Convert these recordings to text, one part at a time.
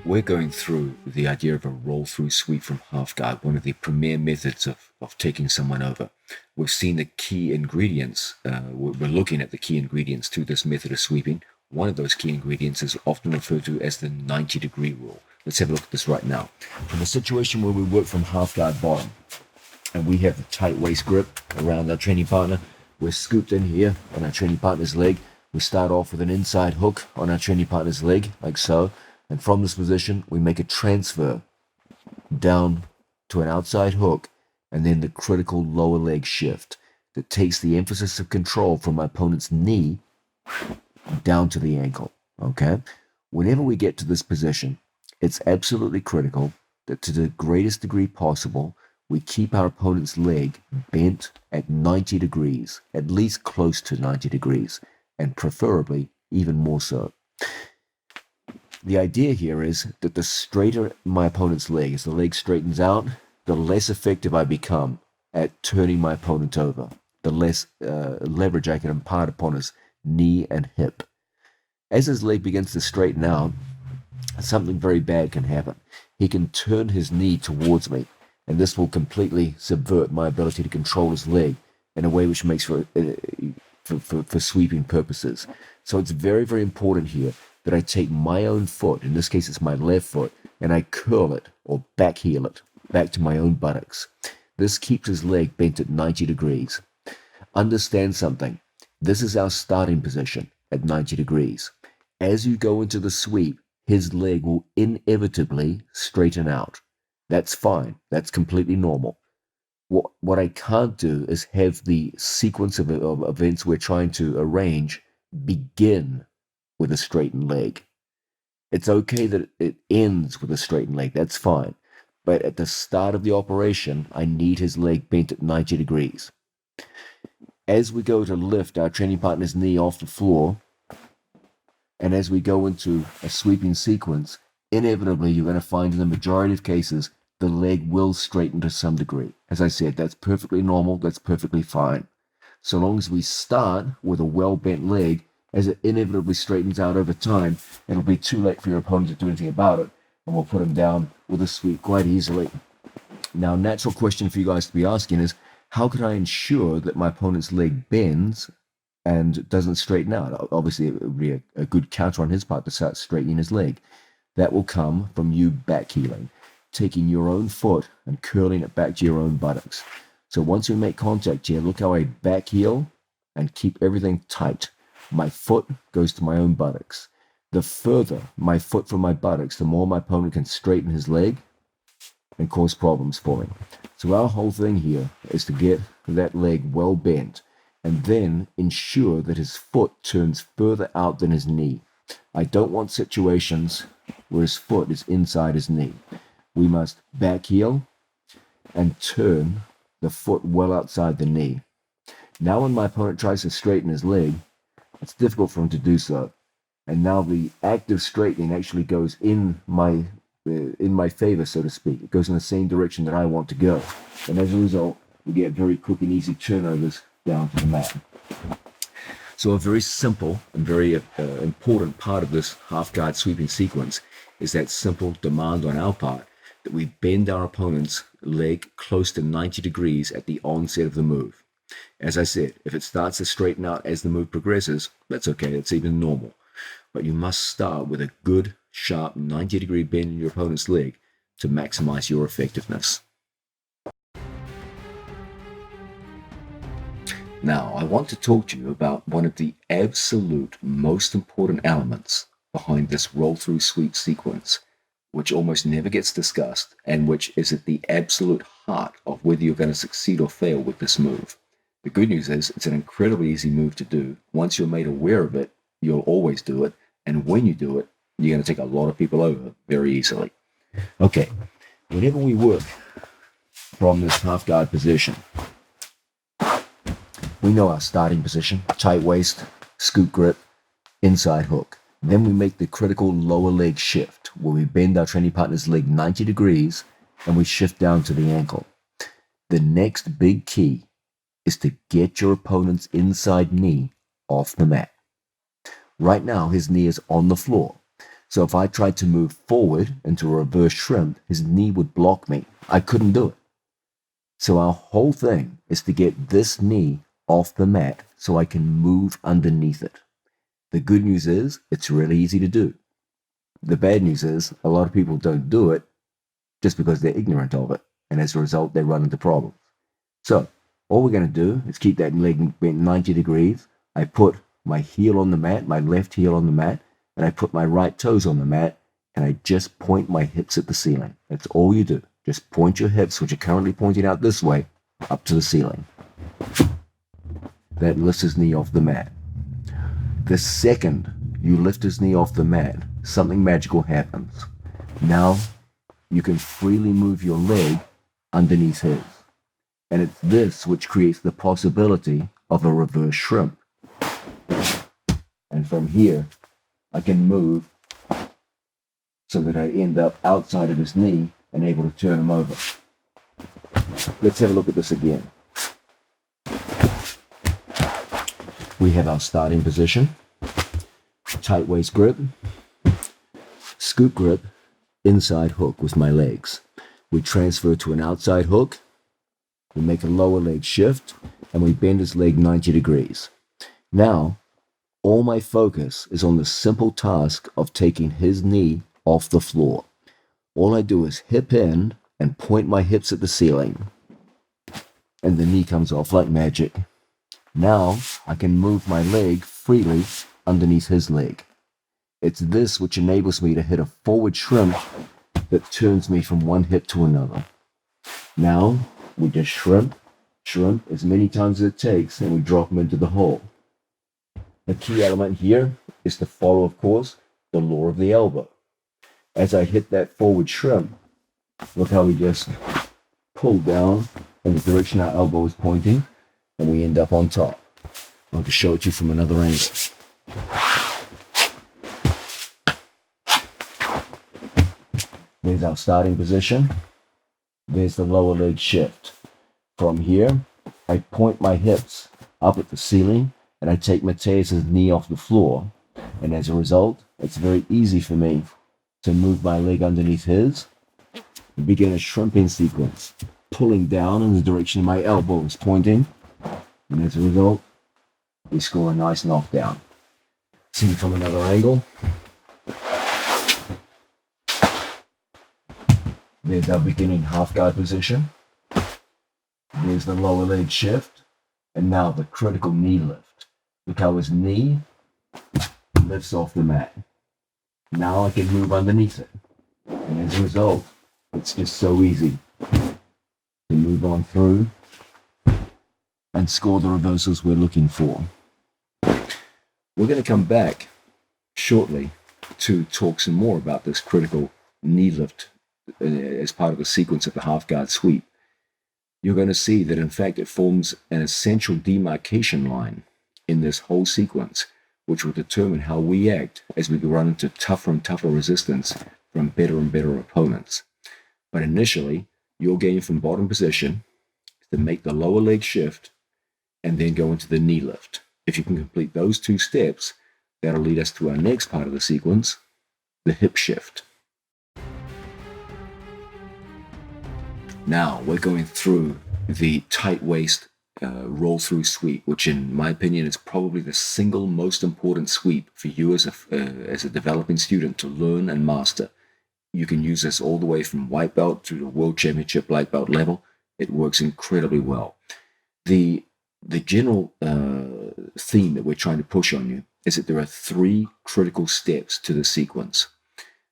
We're going through the idea of a roll-through sweep from half guard, one of the premier methods of taking someone over. We've seen the key ingredients. We're looking at the key ingredients to this method of sweeping. One of those key ingredients is often referred to as the 90-degree rule. Let's have a look at this right now. From a situation where we work from half guard bottom, and we have the tight waist grip around our training partner, we're scooped in here on our training partner's leg. We start off with an inside hook on our training partner's leg, like so. And from this position, we make a transfer down to an outside hook, and then the critical lower leg shift that takes the emphasis of control from my opponent's knee down to the ankle, okay? Whenever we get to this position, it's absolutely critical that to the greatest degree possible, we keep our opponent's leg bent at 90 degrees, at least close to 90 degrees, and preferably even more so. The idea here is that the straighter my opponent's leg, as the leg straightens out, the less effective I become at turning my opponent over, the less leverage I can impart upon his knee and hip. As his leg begins to straighten out, something very bad can happen. He can turn his knee towards me, and this will completely subvert my ability to control his leg in a way which makes for sweeping purposes. So it's very, very important here that I take my own foot, in this case it's my left foot, and I curl it or back heel it back to my own buttocks. This keeps his leg bent at 90 degrees. Understand something. This is our starting position at 90 degrees. As you go into the sweep, his leg will inevitably straighten out. That's fine. That's completely normal. What I can't do is have the sequence of events we're trying to arrange begin with a straightened leg. It's okay that it ends with a straightened leg, that's fine. But at the start of the operation, I need his leg bent at 90 degrees. As we go to lift our training partner's knee off the floor, and as we go into a sweeping sequence, inevitably you're going to find in the majority of cases, the leg will straighten to some degree. As I said, that's perfectly normal, that's perfectly fine. So long as we start with a well-bent leg, as it inevitably straightens out over time, it'll be too late for your opponent to do anything about it, and we'll put him down with a sweep quite easily. Now, a natural question for you guys to be asking is, how can I ensure that my opponent's leg bends and doesn't straighten out? Obviously, it would be a good counter on his part to start straightening his leg. That will come from you back heeling, taking your own foot and curling it back to your own buttocks. So once we make contact here, look how I back heel and keep everything tight. My foot goes to my own buttocks. The further my foot from my buttocks, the more my opponent can straighten his leg and cause problems for me. So our whole thing here is to get that leg well bent and then ensure that his foot turns further out than his knee. I don't want situations where his foot is inside his knee. We must back heel and turn the foot well outside the knee. Now when my opponent tries to straighten his leg, it's difficult for him to do so. And now the active straightening actually goes in my favor, so to speak. It goes in the same direction that I want to go. And as a result, we get very quick and easy turnovers down to the mat. So a very simple and very important part of this half guard sweeping sequence is that simple demand on our part that we bend our opponent's leg close to 90 degrees at the onset of the move. As I said, if it starts to straighten out as the move progresses, that's okay, it's even normal. But you must start with a good, sharp 90-degree bend in your opponent's leg to maximize your effectiveness. Now, I want to talk to you about one of the absolute most important elements behind this roll-through sweep sequence, which almost never gets discussed and which is at the absolute heart of whether you're going to succeed or fail with this move. The good news is it's an incredibly easy move to do. Once you're made aware of it, you'll always do it. And when you do it, you're going to take a lot of people over very easily. Okay, whenever we work from this half guard position, we know our starting position, tight waist, scoop grip, inside hook. Then we make the critical lower leg shift where we bend our training partner's leg 90 degrees and we shift down to the ankle. The next big key is to get your opponent's inside knee off the mat. Right now, his knee is on the floor. So if I tried to move forward into a reverse shrimp, his knee would block me. I couldn't do it. So our whole thing is to get this knee off the mat so I can move underneath it. The good news is it's really easy to do. The bad news is a lot of people don't do it just because they're ignorant of it. And as a result, they run into problems. So all we're going to do is keep that leg bent 90 degrees. I put my heel on the mat, my left heel on the mat, and I put my right toes on the mat, and I just point my hips at the ceiling. That's all you do. Just point your hips, which are currently pointing out this way, up to the ceiling. That lifts his knee off the mat. The second you lift his knee off the mat, something magical happens. Now you can freely move your leg underneath his. And it's this which creates the possibility of a reverse shrimp. And from here, I can move so that I end up outside of his knee and able to turn him over. Let's have a look at this again. We have our starting position, tight waist grip, scoop grip, inside hook with my legs. We transfer to an outside hook, we make a lower leg shift, and we bend his leg 90 degrees. Now, all my focus is on the simple task of taking his knee off the floor. All I do is hip in and point my hips at the ceiling, and the knee comes off like magic. Now I can move my leg freely underneath his leg. It's this which enables me to hit a forward shrimp that turns me from one hip to another. Now we just shrimp as many times as it takes, and we drop them into the hole. The key element here is to follow, of course, the law of the elbow. As I hit that forward shrimp, look how we just pull down in the direction our elbow is pointing, and we end up on top. I'll just show it to you from another angle. There's our starting position. There's the lower leg shift. From here, I point my hips up at the ceiling, and I take Mateus's knee off the floor. And as a result, it's very easy for me to move my leg underneath his and begin a shrimping sequence, pulling down in the direction my elbow is pointing. And as a result, we score a nice knockdown. See from another angle. There's our beginning half guard position. There's the lower leg shift. And now the critical knee lift. Look how his knee lifts off the mat. Now I can move underneath it. And as a result, it's just so easy to move on through and score the reversals we're looking for. We're going to come back shortly to talk some more about this critical knee lift as part of the sequence of the half guard sweep. You're going to see that in fact it forms an essential demarcation line in this whole sequence, which will determine how we act as we run into tougher and tougher resistance from better and better opponents. But initially, your game from bottom position is to make the lower leg shift and then go into the knee lift. If you can complete those two steps, that'll lead us to our next part of the sequence, the hip shift. Now we're going through the tight waist roll through sweep, which in my opinion is probably the single most important sweep for you as a developing student to learn and master. You can use this all the way from white belt to the world championship black belt level. It works incredibly well. The general theme that we're trying to push on you is that there are three critical steps to the sequence.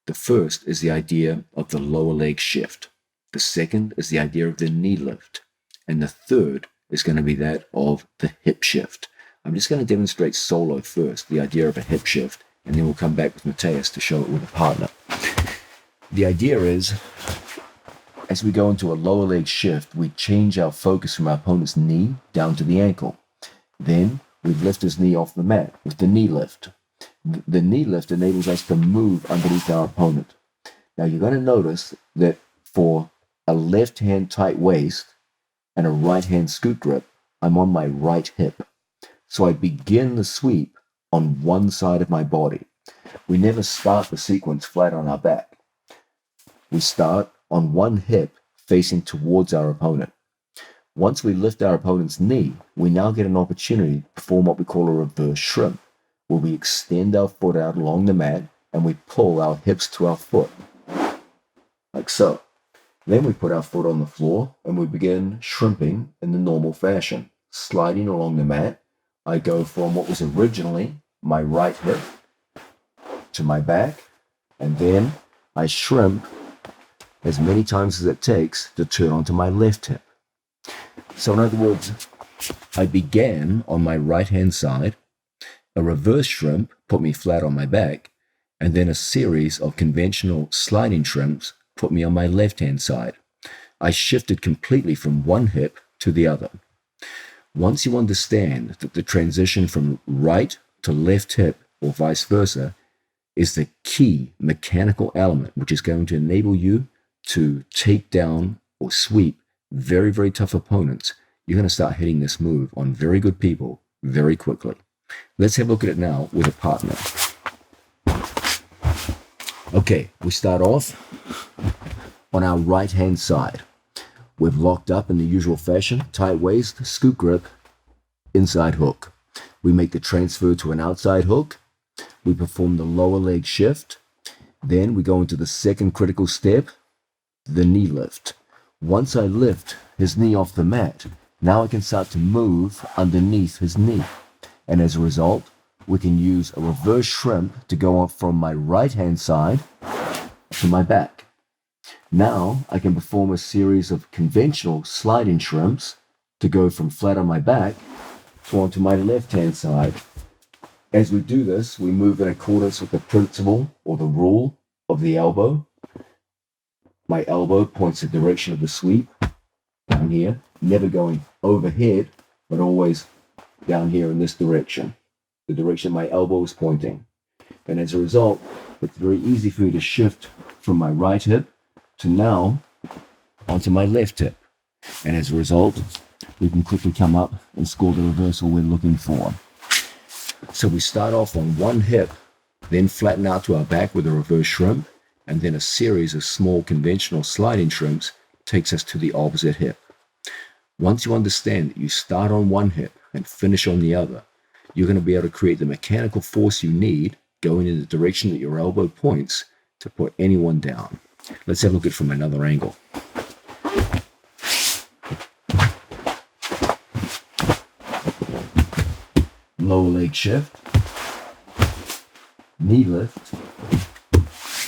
The first is the idea of the lower leg shift. The second is the idea of the knee lift. And the third is going to be that of the hip shift. I'm just going to demonstrate solo first, the idea of a hip shift, and then we'll come back with Mateus to show it with a partner. The idea is, as we go into a lower leg shift, we change our focus from our opponent's knee down to the ankle. Then we lift his knee off the mat with the knee lift. The knee lift enables us to move underneath our opponent. Now you're going to notice that for a left hand tight waist and a right hand scoot grip, I'm on my right hip. So I begin the sweep on one side of my body. We never start the sequence flat on our back. We start on one hip facing towards our opponent. Once we lift our opponent's knee, we now get an opportunity to perform what we call a reverse shrimp, where we extend our foot out along the mat and we pull our hips to our foot, like so. Then we put our foot on the floor and we begin shrimping in the normal fashion, sliding along the mat. I go from what was originally my right hip to my back, and then I shrimp as many times as it takes to turn onto my left hip. So in other words, I began on my right-hand side, a reverse shrimp put me flat on my back, and then a series of conventional sliding shrimps put me on my left-hand side. I shifted completely from one hip to the other. Once you understand that the transition from right to left hip, or vice versa, is the key mechanical element which is going to enable you to take down or sweep very, very tough opponents, you're going to start hitting this move on very good people very quickly. Let's have a look at it now with a partner. Okay, we start off on our right-hand side. We've locked up in the usual fashion, tight waist, scoop grip, inside hook. We make the transfer to an outside hook. We perform the lower leg shift. Then we go into the second critical step, the knee lift. Once I lift his knee off the mat, now I can start to move underneath his knee. And as a result, we can use a reverse shrimp to go up from my right-hand side to my back. Now I can perform a series of conventional sliding shrimps to go from flat on my back to onto my left-hand side. As we do this, we move in accordance with the principle or the rule of the elbow. My elbow points the direction of the sweep down here, never going overhead, but always down here in this direction, the direction my elbow is pointing. And as a result, it's very easy for me to shift from my right hip to now onto my left hip. And as a result, we can quickly come up and score the reversal we're looking for. So we start off on one hip, then flatten out to our back with a reverse shrimp, and then a series of small conventional sliding shrimps takes us to the opposite hip. Once you understand that you start on one hip and finish on the other, you're going to be able to create the mechanical force you need going in the direction that your elbow points to put anyone down. Let's have a look at it from another angle. Lower leg shift, knee lift,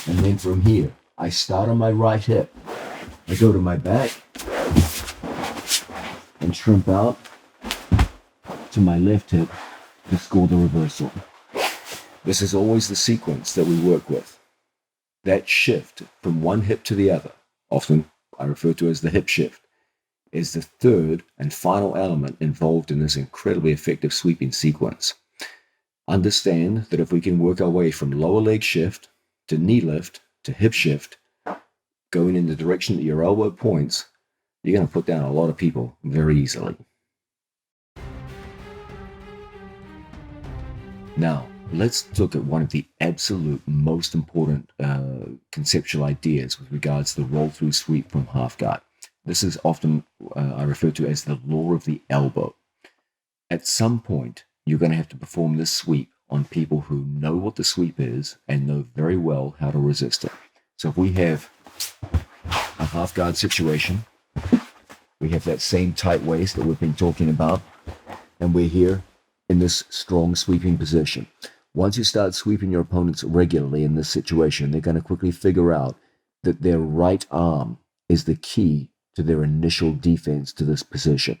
and then from here, I start on my right hip. I go to my back and shrimp out to my left hip to score the reversal. This is always the sequence that we work with. That shift from one hip to the other, often I refer to as the hip shift, is the third and final element involved in this incredibly effective sweeping sequence. Understand that if we can work our way from lower leg shift to knee lift to hip shift, going in the direction that your elbow points, you're going to put down a lot of people very easily. Now, let's look at one of the absolute most important conceptual ideas with regards to the roll-through sweep from half guard. This is often I refer to as the law of the elbow. At some point, you're going to have to perform this sweep on people who know what the sweep is and know very well how to resist it. So if we have a half guard situation, we have that same tight waist that we've been talking about, and we're here in this strong sweeping position. Once you start sweeping your opponents regularly in this situation, they're going to quickly figure out that their right arm is the key to their initial defense to this position.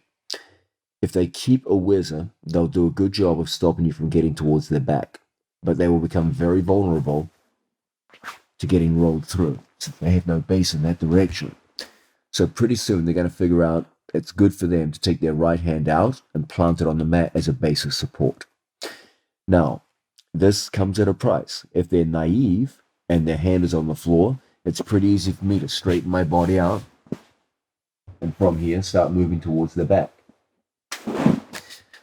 If they keep a whizzer, they'll do a good job of stopping you from getting towards their back, but they will become very vulnerable to getting rolled through, since they have no base in that direction. So pretty soon they're going to figure out it's good for them to take their right hand out and plant it on the mat as a base of support. Now, this comes at a price. If they're naive and their hand is on the floor, it's pretty easy for me to straighten my body out and from here start moving towards the back.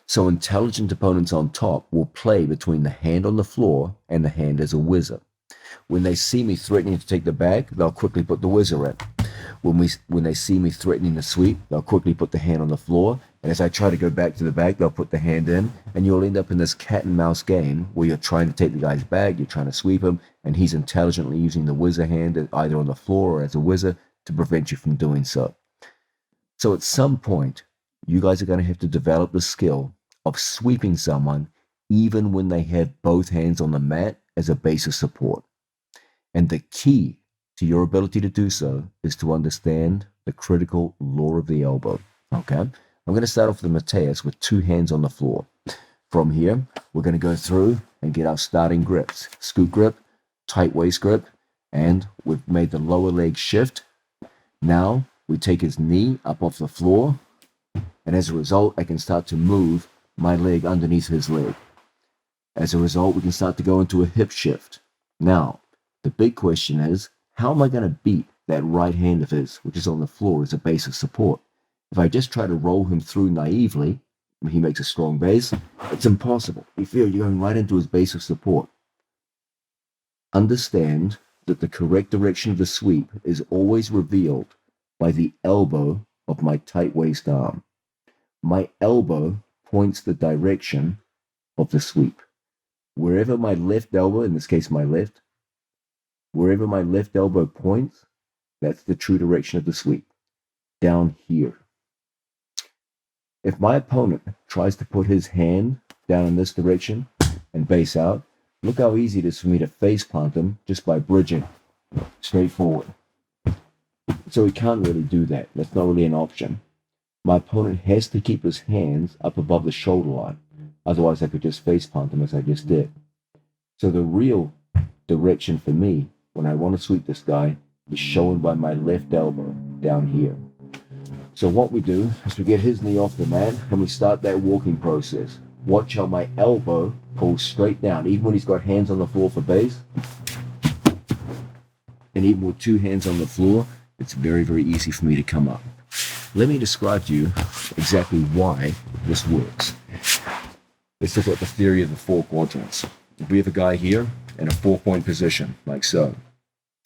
So intelligent opponents on top will play between the hand on the floor and the hand as a whizzer. When they see me threatening to take the bag, they'll quickly put the whizzer in. When they see me threatening to sweep, they'll quickly put the hand on the floor, and as I try to go back to the bag, they'll put the hand in, and you'll end up in this cat and mouse game where you're trying to take the guy's bag, you're trying to sweep him, and he's intelligently using the whizzer hand either on the floor or as a whizzer to prevent you from doing so. So at some point, you guys are going to have to develop the skill of sweeping someone even when they have both hands on the mat as a base of support. And the key to your ability to do so is to understand the critical law of the elbow. Okay? I'm going to start off with Mateus with 2 hands on the floor. From here, we're going to go through and get our starting grips. Scoop grip, tight waist grip, and we've made the lower leg shift. Now, we take his knee up off the floor, and as a result, I can start to move my leg underneath his leg. As a result, we can start to go into a hip shift. Now, the big question is, how am I going to beat that right hand of his, which is on the floor as a base of support? If I just try to roll him through naively, he makes a strong base, it's impossible. You feel you're going right into his base of support. Understand that the correct direction of the sweep is always revealed by the elbow of my tight waist arm. My elbow points the direction of the sweep. Wherever my left elbow, in this case my left, wherever my left elbow points, that's the true direction of the sweep. Down here. If my opponent tries to put his hand down in this direction and base out, look how easy it is for me to face plant him just by bridging straight forward. So he can't really do that. That's not really an option. My opponent has to keep his hands up above the shoulder line. Otherwise, I could just face plant him as I just did. So the real direction for me when I want to sweep this guy is shown by my left elbow down here. So what we do is we get his knee off the mat and we start that walking process. Watch how my elbow pulls straight down, even when he's got hands on the floor for base. And even with 2 hands on the floor, it's very, very easy for me to come up. Let me describe to you exactly why this works. Let's look at the theory of the 4 quadrants. If we have a guy here in a 4-point position, like so,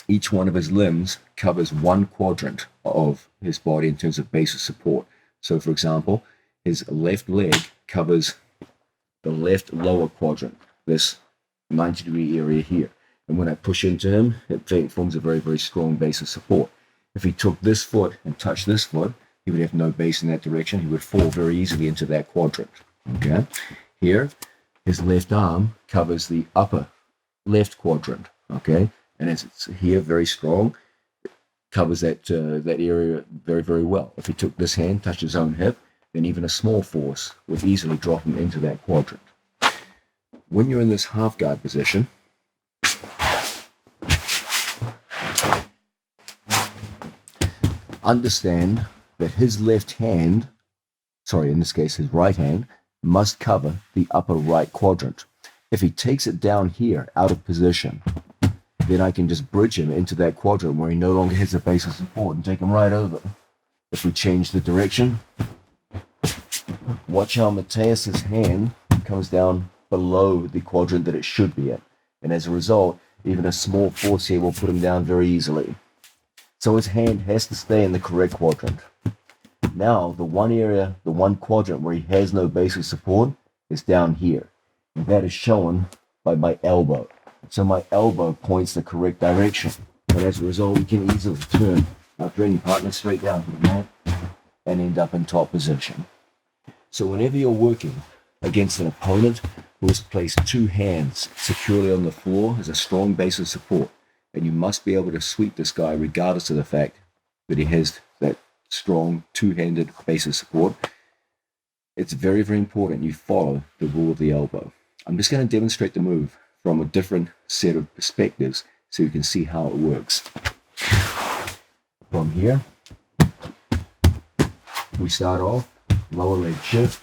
each one of his limbs covers 1 quadrant of his body in terms of base of support. So, for example, his left leg covers the left lower quadrant, this 90-degree area here. And when I push into him, it forms a very, very strong base of support. If he took this foot and touched this foot, he would have no base in that direction. He would fall very easily into that quadrant. Okay? Here, his left arm covers the upper left quadrant. Okay? And as it's here, very strong, it covers that area very, very well. If he took this hand, touched his own hip, then even a small force would easily drop him into that quadrant. When you're in this half guard position, understand that his left hand, in this case his right hand, must cover the upper right quadrant. If he takes it down here, out of position, then I can just bridge him into that quadrant where he no longer has a base of support and take him right over. If we change the direction, watch how Mateus's hand comes down below the quadrant that it should be in. And as a result, even a small force here will put him down very easily. So his hand has to stay in the correct quadrant. Now, the one quadrant where he has no base of support is down here. And that is shown by my elbow. So my elbow points the correct direction. And as a result, we can easily turn our training partner straight down to the mat and end up in top position. So whenever you're working against an opponent who has placed 2 hands securely on the floor as a strong base of support, and you must be able to sweep this guy regardless of the fact that he has that strong 2-handed base of support, it's very, very important you follow the rule of the elbow. I'm just going to demonstrate the move from a different set of perspectives so you can see how it works. From here, we start off, lower leg shift,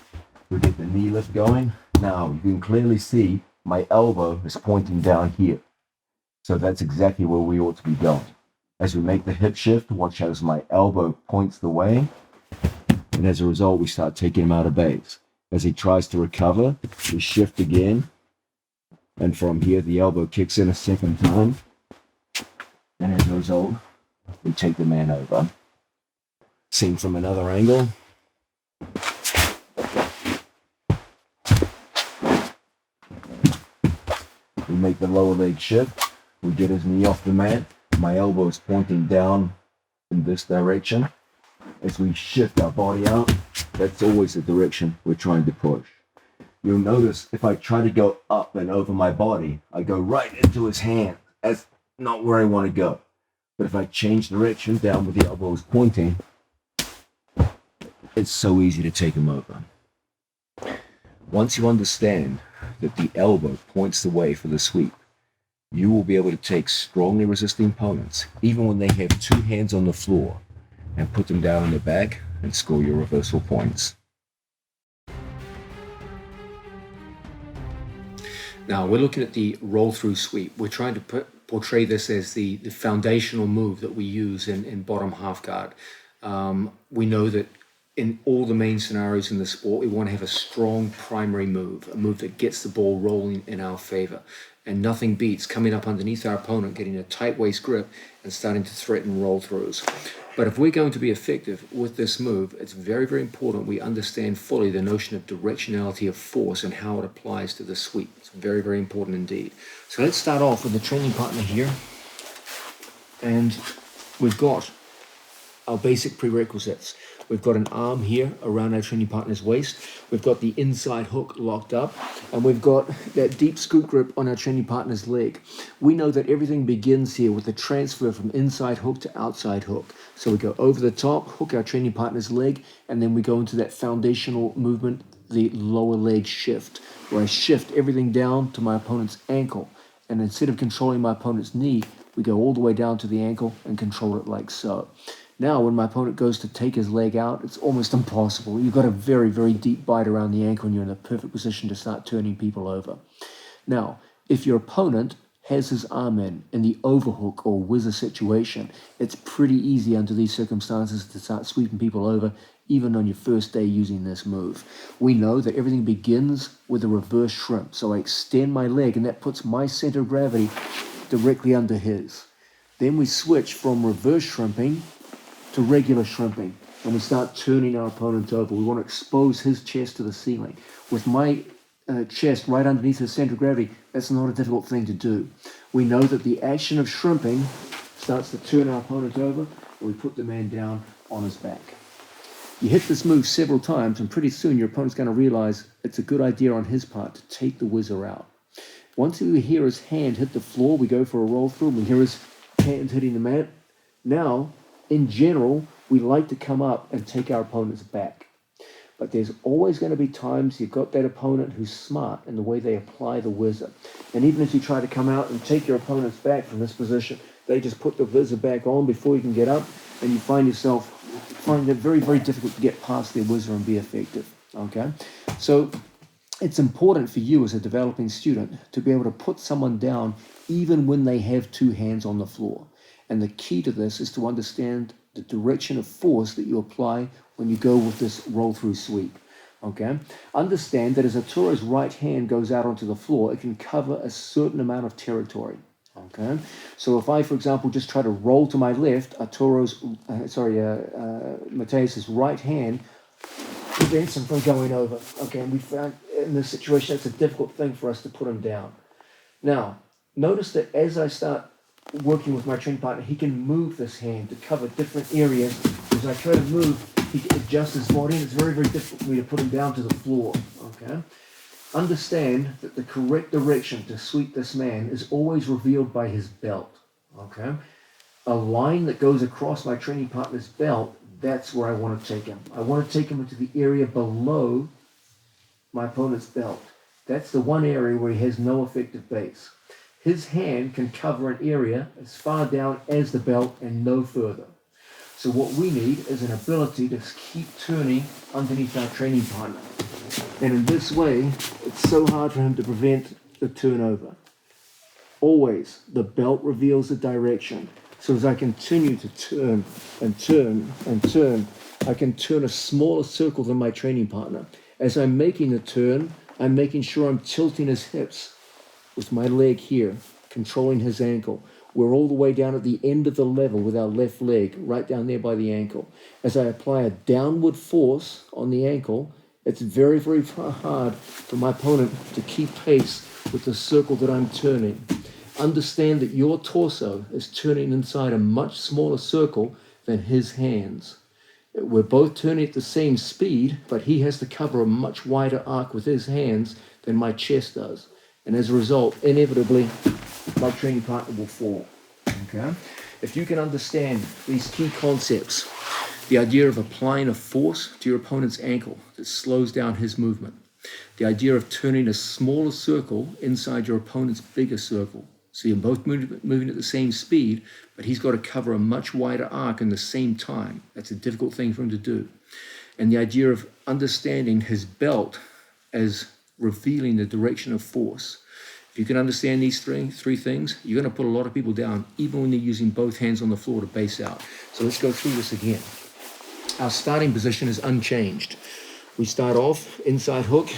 we get the knee lift going. Now you can clearly see my elbow is pointing down here. So that's exactly where we ought to be going. As we make the hip shift, watch as my elbow points the way. And as a result, we start taking him out of base. As he tries to recover, we shift again. And from here, the elbow kicks in a second time. And as a result, we take the man over. Seen from another angle. We make the lower leg shift. We get his knee off the mat. My elbow is pointing down in this direction. As we shift our body out, that's always the direction we're trying to push. You'll notice if I try to go up and over my body, I go right into his hand. That's not where I want to go. But if I change direction down where the elbow is pointing, it's so easy to take him over. Once you understand that the elbow points the way for the sweep, you will be able to take strongly resisting opponents, even when they have two hands on the floor, and put them down on their back and score your reversal points. Now we're looking at the roll-through sweep. We're trying to portray this as the foundational move that we use in bottom half guard. We know that in all the main scenarios in the sport, we want to have a strong primary move, a move that gets the ball rolling in our favor. And nothing beats coming up underneath our opponent, getting a tight waist grip, and starting to threaten roll-throughs. But if we're going to be effective with this move, it's very, very important we understand fully the notion of directionality of force and how it applies to the sweep. It's very, very important indeed. So let's start off with the training partner here. And we've got our basic prerequisites. We've got an arm here around our training partner's waist. We've got the inside hook locked up, and we've got that deep scoop grip on our training partner's leg. We know that everything begins here with the transfer from inside hook to outside hook. So we go over the top, hook our training partner's leg, and then we go into that foundational movement, the lower leg shift, where I shift everything down to my opponent's ankle. And instead of controlling my opponent's knee, we go all the way down to the ankle and control it like so. Now, when my opponent goes to take his leg out, it's almost impossible. You've got a very, very deep bite around the ankle and you're in the perfect position to start turning people over. Now, if your opponent has his arm in the overhook or whizzer situation, it's pretty easy under these circumstances to start sweeping people over, even on your first day using this move. We know that everything begins with a reverse shrimp. So I extend my leg and that puts my center of gravity directly under his. Then we switch from reverse shrimping to regular shrimping, and we start turning our opponent over. We want to expose his chest to the ceiling. With my chest right underneath his center of gravity, that's not a difficult thing to do. We know that the action of shrimping starts to turn our opponent over, and we put the man down on his back. You hit this move several times, and pretty soon your opponent's going to realize it's a good idea on his part to take the whizzer out. Once we hear his hand hit the floor, we go for a roll through, and we hear his hand hitting the mat. Now, in general, we like to come up and take our opponent's back. But there's always going to be times you've got that opponent who's smart in the way they apply the whizzer. And even as you try to come out and take your opponent's back from this position, they just put the whizzer back on before you can get up, and you find yourself finding it very, very difficult to get past their whizzer and be effective. Okay? So it's important for you as a developing student to be able to put someone down even when they have two hands on the floor. And the key to this is to understand the direction of force that you apply when you go with this roll-through sweep. Okay? Understand that as Arturo's right hand goes out onto the floor, it can cover a certain amount of territory. Okay? So if I, for example, just try to roll to my left, Mateus's right hand prevents him from going over. Okay? And we found in this situation, it's a difficult thing for us to put him down. Now, notice that as I start working with my training partner, he can move this hand to cover different areas. As I try to move, he can adjust his body, and it's very, very difficult for me to put him down to the floor. Okay? Understand that the correct direction to sweep this man is always revealed by his belt. Okay? A line that goes across my training partner's belt, that's where I want to take him. I want to take him into the area below my opponent's belt. That's the one area where he has no effective base. His hand can cover an area as far down as the belt and no further. So what we need is an ability to keep turning underneath our training partner. And in this way, it's so hard for him to prevent the turnover. Always, the belt reveals the direction. So as I continue to turn and turn and turn, I can turn a smaller circle than my training partner. As I'm making the turn, I'm making sure I'm tilting his hips with my leg here, controlling his ankle. We're all the way down at the end of the level with our left leg, right down there by the ankle. As I apply a downward force on the ankle, it's very, very hard for my opponent to keep pace with the circle that I'm turning. Understand that your torso is turning inside a much smaller circle than his hands. We're both turning at the same speed, but he has to cover a much wider arc with his hands than my chest does. And as a result, inevitably, my training partner will fall. Okay? If you can understand these key concepts, the idea of applying a force to your opponent's ankle that slows down his movement, the idea of turning a smaller circle inside your opponent's bigger circle, so you're both moving at the same speed, but he's got to cover a much wider arc in the same time. That's a difficult thing for him to do. And the idea of understanding his belt as revealing the direction of force. If you can understand these three things, you're going to put a lot of people down, even when they're using both hands on the floor to base out. So let's go through this again. Our starting position is unchanged. We start off inside hook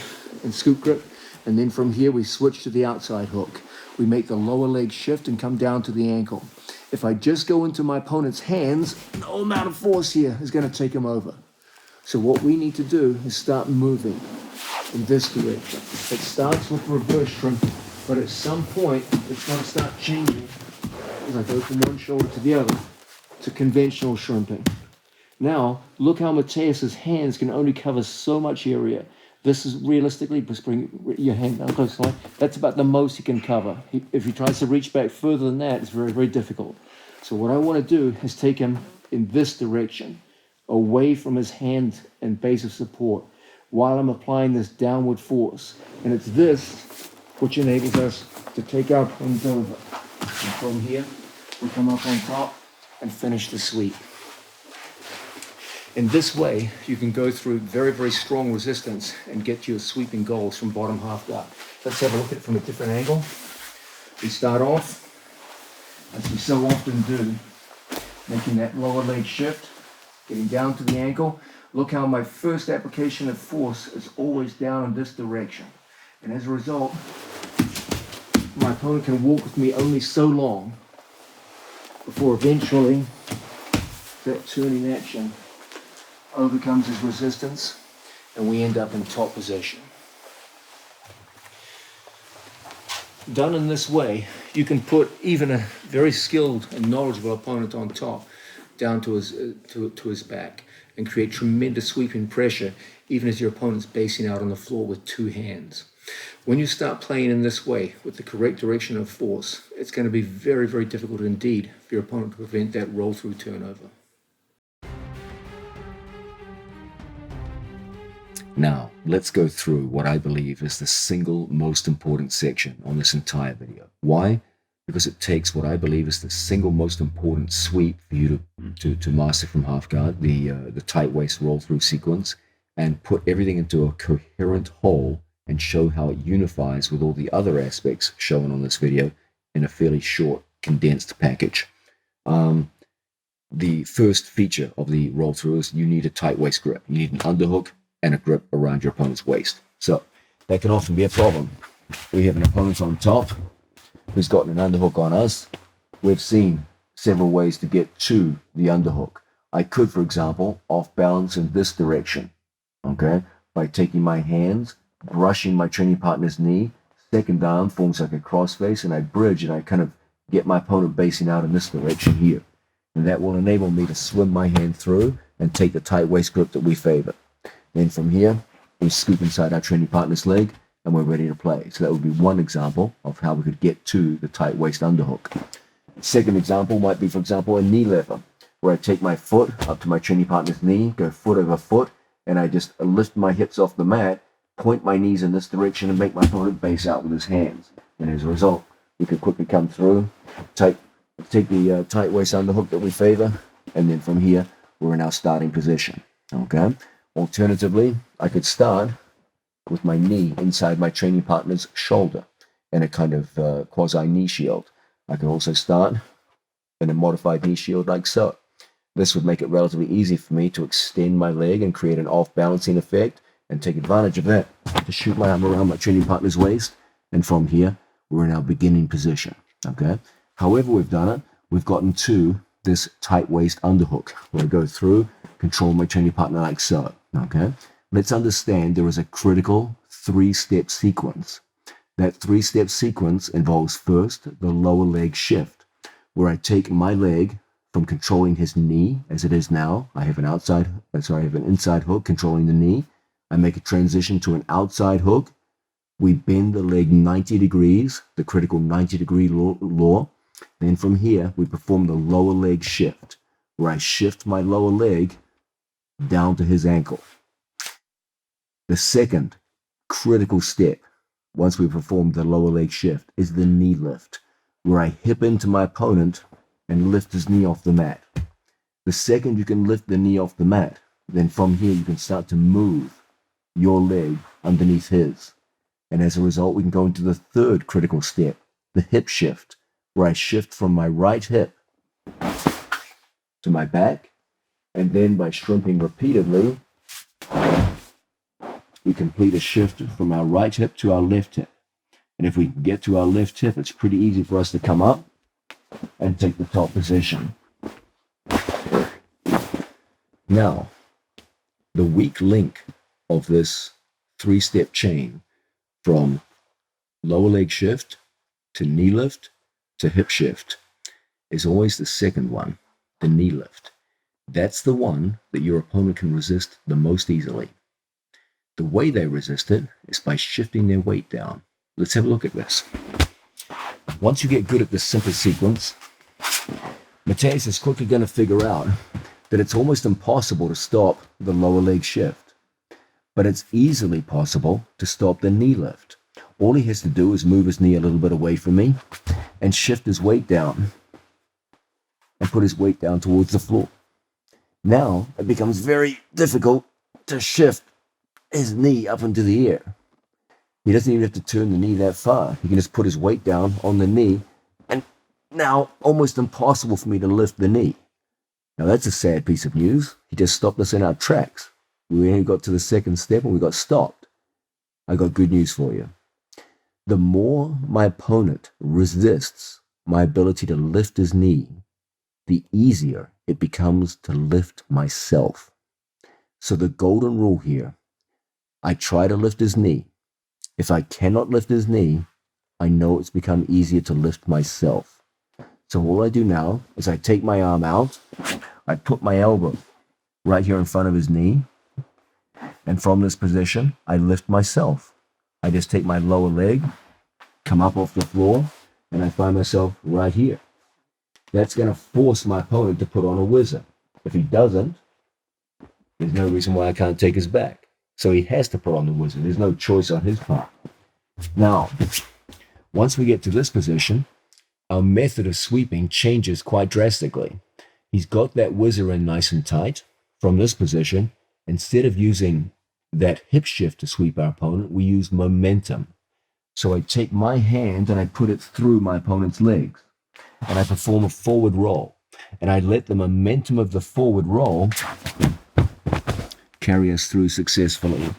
and scoop grip, and then from here we switch to the outside hook. We make the lower leg shift and come down to the ankle. If I just go into my opponent's hands, no amount of force here is going to take him over. So what we need to do is start moving in this direction. It starts with reverse shrimp, but at some point it's going to start changing as I go from one shoulder to the other to conventional shrimping. Now, look how Mateus's hands can only cover so much area. This is realistically, just bring your hand down close. That's about the most he can cover. If he tries to reach back further than that, it's very, very difficult. So what I want to do is take him in this direction, away from his hand and base of support, while I'm applying this downward force. And it's this which enables us to take our opponent over. And from here, we come up on top and finish the sweep. In this way, you can go through very, very strong resistance and get your sweeping goals from bottom half guard. Let's have a look at it from a different angle. We start off, as we so often do, making that lower leg shift, getting down to the ankle. Look how my first application of force is always down in this direction. And as a result, my opponent can walk with me only so long before eventually that turning action overcomes his resistance and we end up in top position. Done in this way, you can put even a very skilled and knowledgeable opponent on top down to his back and create tremendous sweeping pressure even as your opponent's basing out on the floor with two hands. When you start playing in this way with the correct direction of force, it's going to be very, very difficult indeed for your opponent to prevent that roll-through turnover. Now, let's go through what I believe is the single most important section on this entire video. Why? Because it takes what I believe is the single most important sweep for you to master from half guard, the tight waist roll through sequence, and put everything into a coherent whole and show how it unifies with all the other aspects shown on this video in a fairly short, condensed package. The first feature of the roll through is you need a tight waist grip. You need an underhook and a grip around your opponent's waist. So that can often be a problem. We have an opponent on top who's got an underhook on us. We've seen several ways to get to the underhook. I could, for example, off balance in this direction, okay, by taking my hands, brushing my training partner's knee, second arm forms like a crossface, and I bridge and I kind of get my opponent basing out in this direction here. And that will enable me to swim my hand through and take the tight waist grip that we favor. Then from here, we scoop inside our training partner's leg and we're ready to play. So that would be one example of how we could get to the tight waist underhook. Second example might be, for example, a knee lever, where I take my foot up to my training partner's knee, go foot over foot, and I just lift my hips off the mat, point my knees in this direction and make my opponent base out with his hands. And as a result, we could quickly come through, take the tight waist underhook that we favor, and then from here, we're in our starting position. Okay? Alternatively, I could start with my knee inside my training partner's shoulder in a kind of quasi-knee shield. I could also start in a modified knee shield like so. This would make it relatively easy for me to extend my leg and create an off-balancing effect and take advantage of that to shoot my arm around my training partner's waist. And from here, we're in our beginning position, okay? However we've done it, we've gotten to this tight waist underhook where I go through, control my training partner like so, okay? Let's understand there is a critical 3-step sequence. That 3-step sequence involves first the lower leg shift, where I take my leg from controlling his knee as it is now. I have an inside hook controlling the knee. I make a transition to an outside hook. We bend the leg 90 degrees, the critical 90-degree law. Then from here, we perform the lower leg shift, where I shift my lower leg down to his ankle. The second critical step, once we perform the lower leg shift, is the knee lift, where I hip into my opponent and lift his knee off the mat. The second you can lift the knee off the mat, then from here you can start to move your leg underneath his. And as a result, we can go into the third critical step, the hip shift, where I shift from my right hip to my back, and then by shrimping repeatedly, we complete a shift from our right hip to our left hip. And if we can get to our left hip, it's pretty easy for us to come up and take the top position. Now, the weak link of this 3-step chain from lower leg shift to knee lift to hip shift is always the second one, the knee lift. That's the one that your opponent can resist the most easily. The way they resist it is by shifting their weight down. Let's have a look at this. Once you get good at this simple sequence, Mateus is quickly going to figure out that it's almost impossible to stop the lower leg shift, but it's easily possible to stop the knee lift. All he has to do is move his knee a little bit away from me and shift his weight down and put his weight down towards the floor. Now it becomes very difficult to shift his knee up into the air. He doesn't even have to turn the knee that far. He can just put his weight down on the knee, and now almost impossible for me to lift the knee. Now that's a sad piece of news. He just stopped us in our tracks. We only got to the second step and we got stopped. I got good news for you. The more my opponent resists my ability to lift his knee, the easier it becomes to lift myself. So the golden rule here, I try to lift his knee. If I cannot lift his knee, I know it's become easier to lift myself. So all I do now is I take my arm out, I put my elbow right here in front of his knee, and from this position, I lift myself. I just take my lower leg, come up off the floor, and I find myself right here. That's going to force my opponent to put on a whizzer. If he doesn't, there's no reason why I can't take his back. So he has to put on the whizzer. There's no choice on his part. Now, once we get to this position, our method of sweeping changes quite drastically. He's got that whizzer in nice and tight. From this position, instead of using that hip shift to sweep our opponent, we use momentum. So I take my hand and I put it through my opponent's legs, and I perform a forward roll. And I let the momentum of the forward roll carry us through successfully.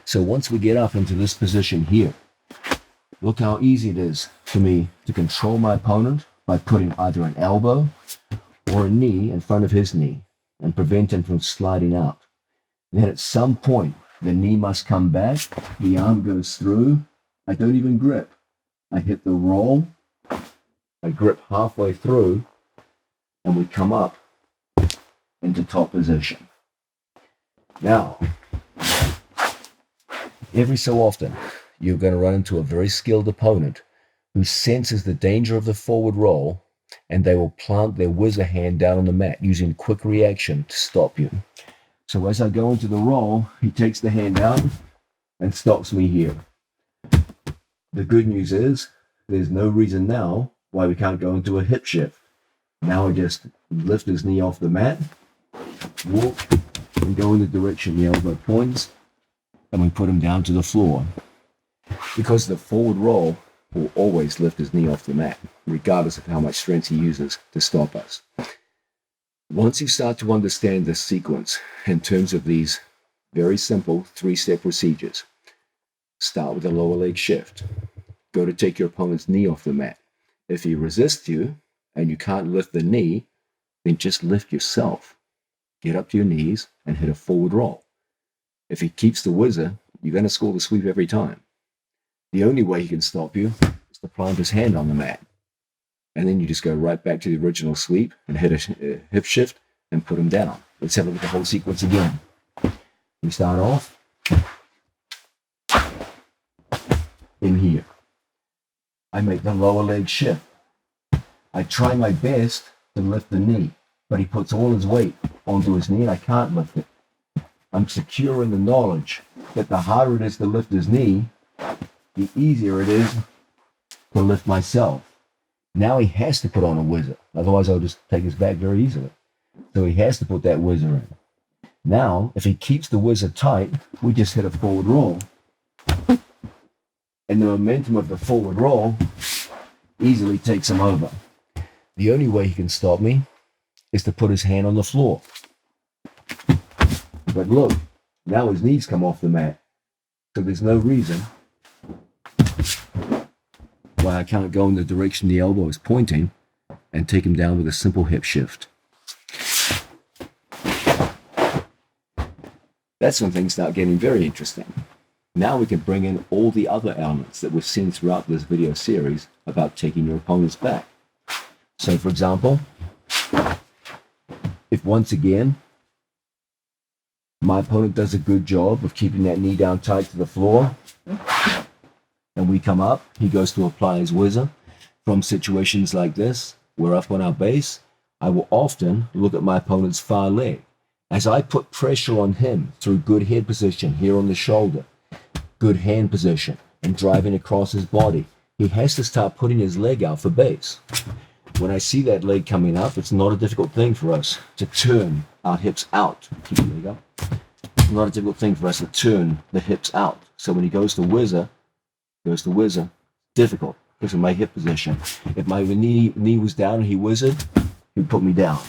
So once we get up into this position here, look how easy it is for me to control my opponent by putting either an elbow or a knee in front of his knee and prevent him from sliding out. Then at some point, the knee must come back, the arm goes through, I don't even grip. I hit the roll, I grip halfway through, and we come up into top position. Now, every so often, you're going to run into a very skilled opponent who senses the danger of the forward roll, and they will plant their whizzer hand down on the mat using quick reaction to stop you. So as I go into the roll, he takes the hand out and stops me here. The good news is there's no reason now why we can't go into a hip shift. Now I just lift his knee off the mat, walk, and go in the direction the elbow points, and we put him down to the floor. Because the forward roll will always lift his knee off the mat, regardless of how much strength he uses to stop us. Once you start to understand the sequence in terms of these very simple 3-step procedures, start with a lower leg shift. Go to take your opponent's knee off the mat. If he resists you and you can't lift the knee, then just lift yourself. Get up to your knees and hit a forward roll. If he keeps the whizzer, you're going to score the sweep every time. The only way he can stop you is to plant his hand on the mat. And then you just go right back to the original sweep and hit a hip shift and put him down. Let's have a look at the whole sequence again. We start off in here. I make the lower leg shift. I try my best to lift the knee, but he puts all his weight onto his knee and I can't lift it. I'm secure in the knowledge that the harder it is to lift his knee, the easier it is to lift myself. Now he has to put on a whizzer, otherwise I'll just take his back very easily. So he has to put that whizzer in. Now, if he keeps the whizzer tight, we just hit a forward roll. And the momentum of the forward roll easily takes him over. The only way he can stop me is to put his hand on the floor. But look, now his knees come off the mat. So there's no reason why I can't go in the direction the elbow is pointing and take him down with a simple hip shift. That's when things start getting very interesting. Now we can bring in all the other elements that we've seen throughout this video series about taking your opponent's back. So for example, if once again, my opponent does a good job of keeping that knee down tight to the floor, and we come up, he goes to apply his whizzer. From situations like this, we're up on our base, I will often look at my opponent's far leg. As I put pressure on him through good head position here on the shoulder, good hand position, and driving across his body, he has to start putting his leg out for base. When I see that leg coming up, it's not a difficult thing for us to turn our hips out. Keep your leg up. It's not a difficult thing for us to turn the hips out. So when he goes to whizzer, difficult because of my hip position. If my knee was down and he whizzered, he'd put me down.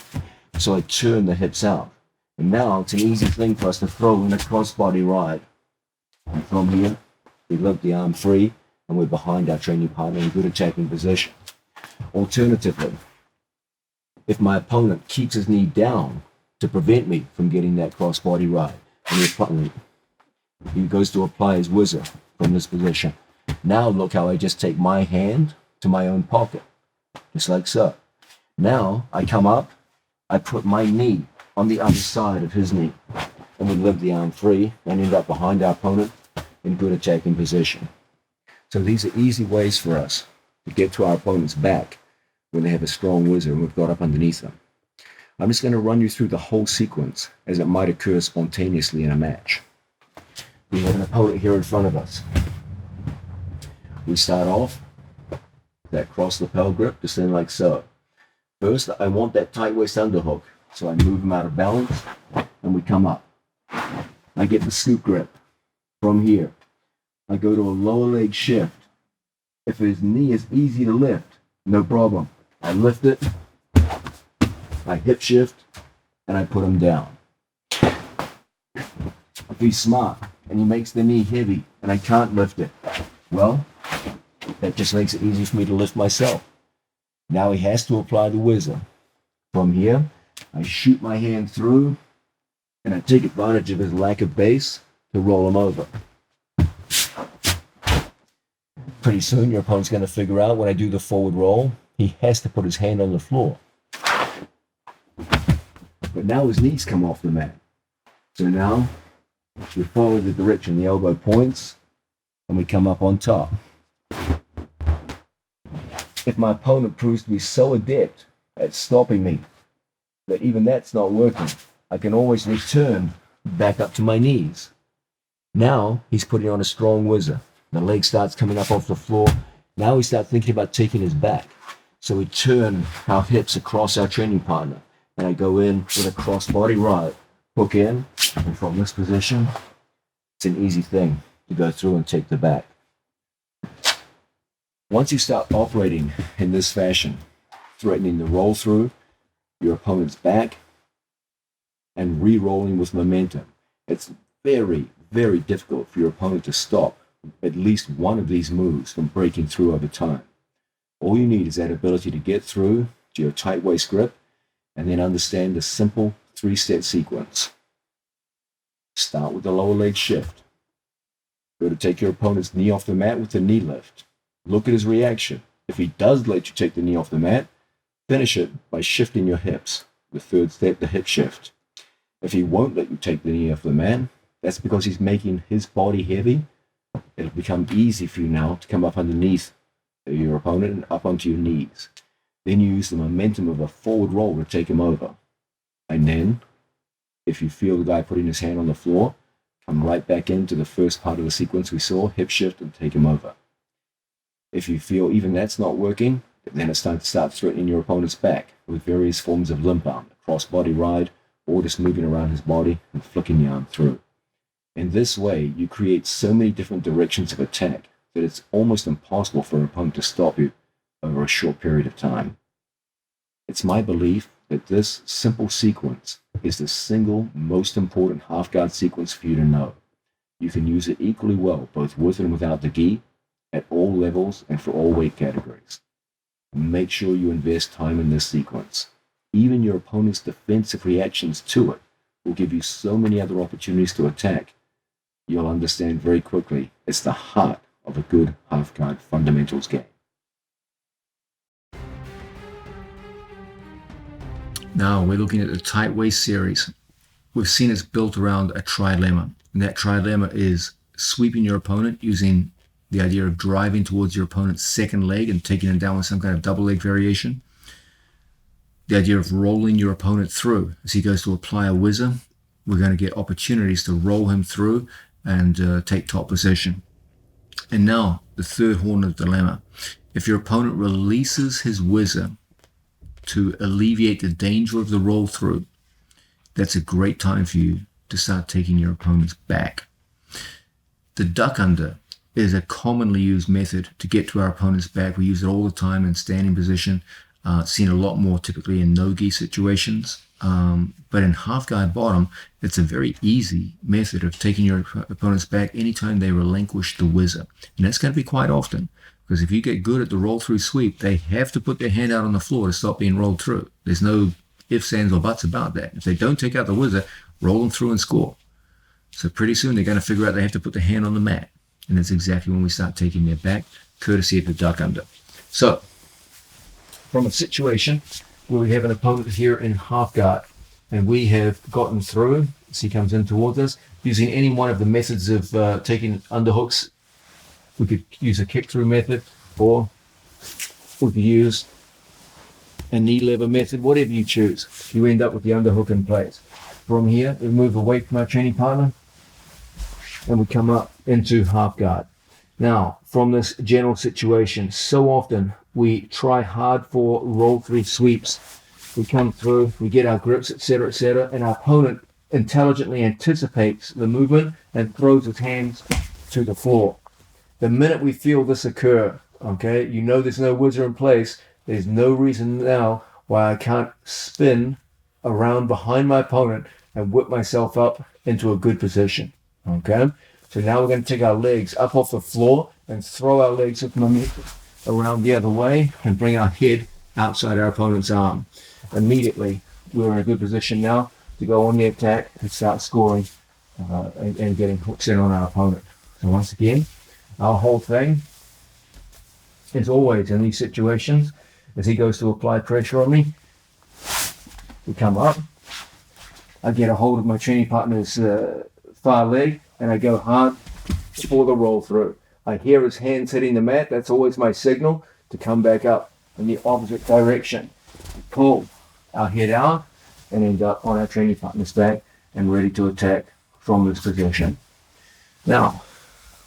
So I turn the hips out. And now it's an easy thing for us to throw in a crossbody ride. And from here, we lift the arm free and we're behind our training partner in good attacking position. Alternatively, if my opponent keeps his knee down to prevent me from getting that crossbody ride, and he goes to apply his whizzer from this position. Now look how I just take my hand to my own pocket, just like so. Now I come up, I put my knee on the other side of his knee, and we lift the arm free and end up behind our opponent in good attacking position. So these are easy ways for us to get to our opponent's back when they have a strong whizzer and we've got up underneath them. I'm just going to run you through the whole sequence as it might occur spontaneously in a match. We have an opponent here in front of us. We start off that cross lapel grip, just in like so. First, I want that tight waist underhook, so I move him out of balance and we come up. I get the scoop grip. From here, I go to a lower leg shift. If his knee is easy to lift, no problem. I lift it, I hip shift, and I put him down. If he's smart and he makes the knee heavy and I can't lift it, well, that just makes it easy for me to lift myself. Now he has to apply the whizzer. From here, I shoot my hand through and I take advantage of his lack of base to roll him over. Pretty soon your opponent's going to figure out when I do the forward roll, he has to put his hand on the floor. But now his knees come off the mat. So now we follow the direction the elbow points and we come up on top. If my opponent proves to be so adept at stopping me that even that's not working, I can always return back up to my knees. Now he's putting on a strong whizzer. The leg starts coming up off the floor. Now we start thinking about taking his back. So we turn our hips across our training partner. And I go in with a cross body ride. Hook in, and from this position, it's an easy thing to go through and take the back. Once you start operating in this fashion, threatening to roll through your opponent's back and re-rolling with momentum. It's very, very difficult for your opponent to stop at least one of these moves from breaking through over time. All you need is that ability to get through to your tight waist grip and then understand the simple 3-step sequence. Start with the lower leg shift. Go to take your opponent's knee off the mat with the knee lift. Look at his reaction. If he does let you take the knee off the mat, finish it by shifting your hips. The 3rd step, the hip shift. If he won't let you take the knee off the mat, that's because he's making his body heavy. It'll become easy for you now to come up underneath your opponent and up onto your knees. Then you use the momentum of a forward roll to take him over. And then, if you feel the guy putting his hand on the floor, come right back into the first part of the sequence we saw, hip shift and take him over. If you feel even that's not working, then it's time to start threatening your opponent's back with various forms of limp arm, a cross-body ride, or just moving around his body and flicking the arm through. In this way, you create so many different directions of attack that it's almost impossible for an opponent to stop you over a short period of time. It's my belief that this simple sequence is the single most important half-guard sequence for you to know. You can use it equally well, both with and without the gi, at all levels and for all weight categories. Make sure you invest time in this sequence. Even your opponent's defensive reactions to it will give you so many other opportunities to attack. You'll understand very quickly it's the heart of a good half-guard fundamentals game. Now we're looking at the tight waist series. We've seen it's built around a trilemma, and that trilemma is sweeping your opponent using the idea of driving towards your opponent's second leg and taking him down with some kind of double leg variation. The idea of rolling your opponent through. As he goes to apply a whizzer, we're going to get opportunities to roll him through and take top position. And now, the third horn of the dilemma. If your opponent releases his whizzer to alleviate the danger of the roll through, that's a great time for you to start taking your opponent's back. The duck under is a commonly used method to get to our opponent's back. We use it all the time in standing position. Seen a lot more typically in no-gi situations. But in half-guard bottom, it's a very easy method of taking your opponent's back anytime they relinquish the whizzer. And that's going to be quite often, because if you get good at the roll-through sweep, they have to put their hand out on the floor to stop being rolled through. There's no ifs, ands, or buts about that. If they don't take out the whizzer, roll them through and score. So pretty soon they're going to figure out they have to put their hand on the mat. And that's exactly when we start taking their back, courtesy of the duck under. So, from a situation where we have an opponent here in half guard, and we have gotten through, as he comes in towards us, using any one of the methods of taking underhooks. We could use a kick-through method, or we could use a knee lever method, whatever you choose. You end up with the underhook in place. From here, we move away from our training partner, and we come up into half guard. Now, from this general situation, so often we try hard for roll-through sweeps. We come through, we get our grips, etc., and our opponent intelligently anticipates the movement and throws his hands to the floor. The minute we feel this occur, okay, you know there's no whizzer in place, there's no reason now why I can't spin around behind my opponent and whip myself up into a good position, okay? So now we're going to take our legs up off the floor and throw our legs with momentum around the other way and bring our head outside our opponent's arm. Immediately, we're in a good position now to go on the attack and start scoring and getting hooks in on our opponent. So once again, our whole thing is always in these situations, as he goes to apply pressure on me, we come up, I get a hold of my training partner's far leg, and I go hard for the roll through. I hear his hands hitting the mat. That's always my signal to come back up in the opposite direction. Pull our head out and end up on our training partner's back and ready to attack from this position. Now,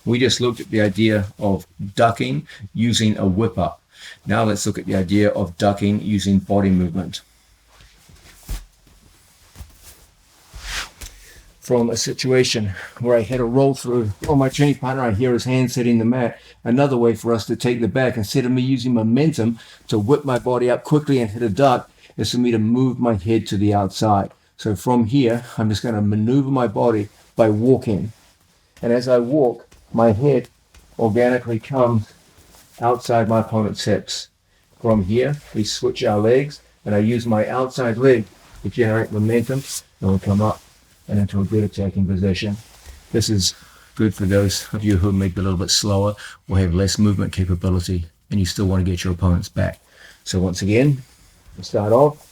we just looked at the idea of ducking using a whip up. Now let's look at the idea of ducking using body movement. From a situation where I had a roll through on my training partner, I hear his hands hitting the mat. Another way for us to take the back, instead of me using momentum to whip my body up quickly and hit a duck, is for me to move my head to the outside. So from here, I'm just going to maneuver my body by walking. And as I walk, my head organically comes outside my opponent's hips. From here, we switch our legs, and I use my outside leg to generate momentum, and we'll come up and into a good attacking position. This is good for those of you who may be a little bit slower or have less movement capability, and you still want to get your opponents back. So once again, we start off.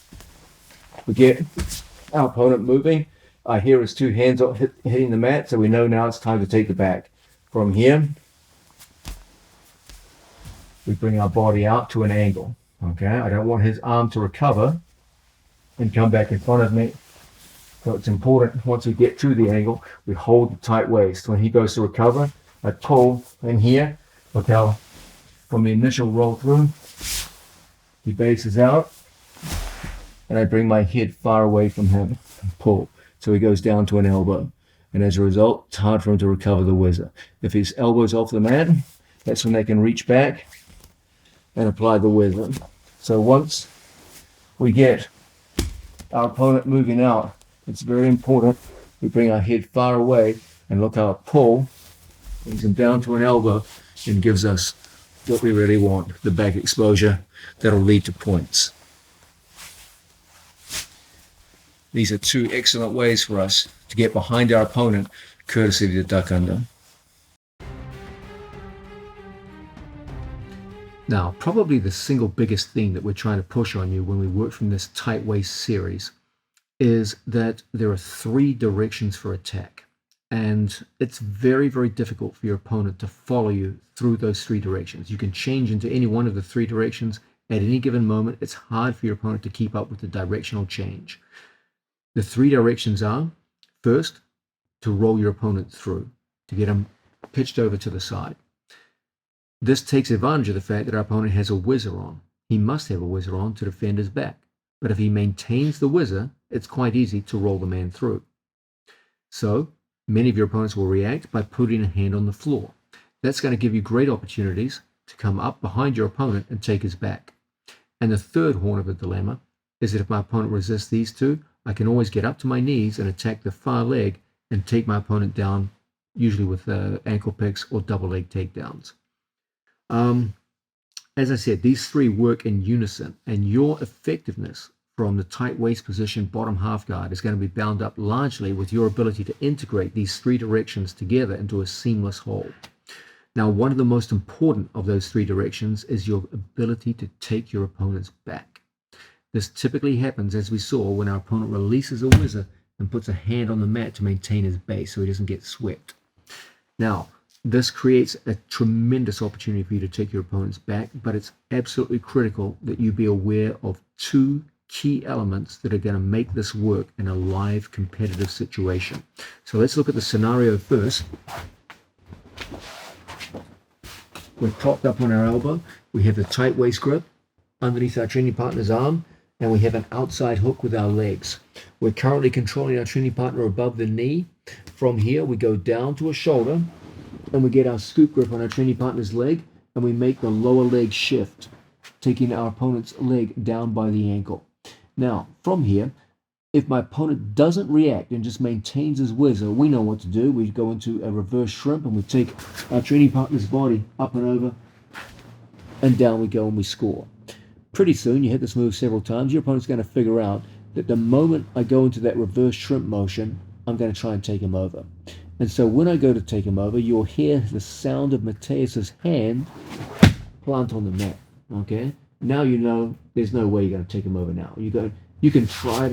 We get our opponent moving. I hear his two hands hitting the mat, so we know now it's time to take the back. From here, we bring our body out to an angle. Okay, I don't want his arm to recover and come back in front of me. So it's important, once we get to the angle, we hold the tight waist. When he goes to recover, I pull in here. Look how, from the initial roll through, he bases out, and I bring my head far away from him and pull. So he goes down to an elbow. And as a result, it's hard for him to recover the whizzer. If his elbow's off the mat, that's when they can reach back and apply the whizzer. So once we get our opponent moving out, it's very important we bring our head far away, and look how a pull brings him down to an elbow and gives us what we really want, the back exposure that'll lead to points. These are two excellent ways for us to get behind our opponent, courtesy of the duck under. Now, probably the single biggest thing that we're trying to push on you when we work from this tight waist series is that there are three directions for attack. And it's very, very difficult for your opponent to follow you through those three directions. You can change into any one of the three directions at any given moment. It's hard for your opponent to keep up with the directional change. The three directions are, first, to roll your opponent through, to get him pitched over to the side. This takes advantage of the fact that our opponent has a whizzer on. He must have a whizzer on to defend his back. But if he maintains the whizzer, it's quite easy to roll the man through. So, many of your opponents will react by putting a hand on the floor. That's going to give you great opportunities to come up behind your opponent and take his back. And the third horn of the dilemma is that if my opponent resists these two, I can always get up to my knees and attack the far leg and take my opponent down, usually with ankle picks or double leg takedowns. As I said, these three work in unison, and your effectiveness from the tight waist position bottom half guard is going to be bound up largely with your ability to integrate these three directions together into a seamless whole. Now, one of the most important of those three directions is your ability to take your opponent's back. This typically happens, as we saw, when our opponent releases a whizzer and puts a hand on the mat to maintain his base so he doesn't get swept. Now, this creates a tremendous opportunity for you to take your opponent's back, but it's absolutely critical that you be aware of two key elements that are going to make this work in a live competitive situation. So let's look at the scenario first. We're propped up on our elbow. We have the tight waist grip underneath our training partner's arm, and we have an outside hook with our legs. We're currently controlling our training partner above the knee. From here, we go down to a shoulder, and we get our scoop grip on our training partner's leg, and we make the lower leg shift, taking our opponent's leg down by the ankle. Now, from here, if my opponent doesn't react and just maintains his whizzer, we know what to do. We go into a reverse shrimp, and we take our training partner's body up and over, and down we go, and we score. Pretty soon, you hit this move several times, your opponent's going to figure out that the moment I go into that reverse shrimp motion, I'm going to try and take him over. And so when I go to take him over, you'll hear the sound of Mateus's hand plant on the mat. Okay? Now you know there's no way you're going to take him over now. You can try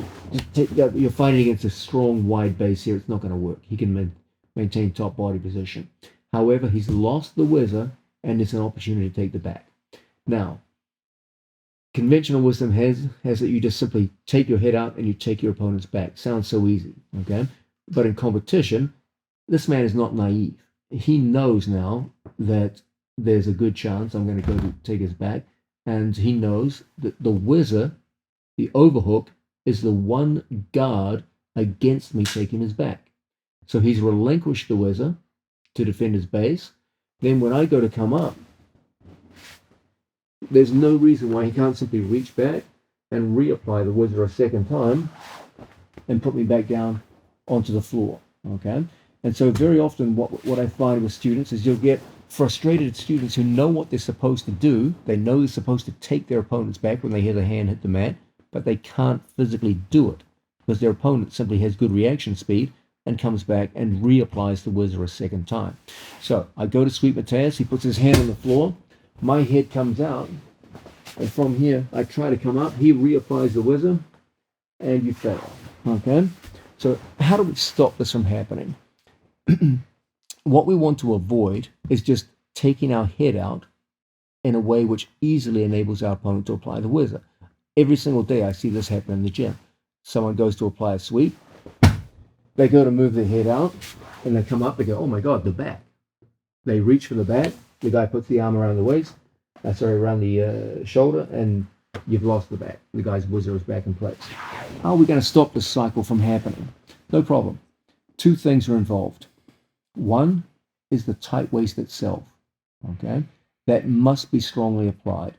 to you're fighting against a strong, wide base here. It's not going to work. He can maintain top body position. However, he's lost the whizzer, and it's an opportunity to take the back. Now, conventional wisdom has that you just simply take your head out and you take your opponent's back. Sounds so easy, okay? But in competition, this man is not naive. He knows now that there's a good chance I'm going to go to take his back, and he knows that the whizzer, the overhook, is the one guard against me taking his back. So he's relinquished the whizzer to defend his base. Then when I go to come up, there's no reason why he can't simply reach back and reapply the whizzer a second time and put me back down onto the floor. Okay. And so very often what I find with students is you'll get frustrated students who know what they're supposed to do. They know they're supposed to take their opponent's back when they hear the hand hit the mat, but they can't physically do it because their opponent simply has good reaction speed and comes back and reapplies the whizzer a second time. So I go to sweep Mateus. He puts his hand on the floor. My head comes out. And from here, I try to come up. He reapplies the whizzer, and you fail. Okay? So how do we stop this from happening? What we want to avoid is just taking our head out in a way which easily enables our opponent to apply the whizzer. Every single day I see this happen in the gym. Someone goes to apply a sweep, they go to move their head out, and they come up, they go, oh my God, the back. They reach for the back, the guy puts the arm around the waist, around the shoulder, and you've lost the back. The guy's whizzer is back in place. How are we going to stop this cycle from happening? No problem. Two things are involved. One is the tight waist itself, okay? That must be strongly applied.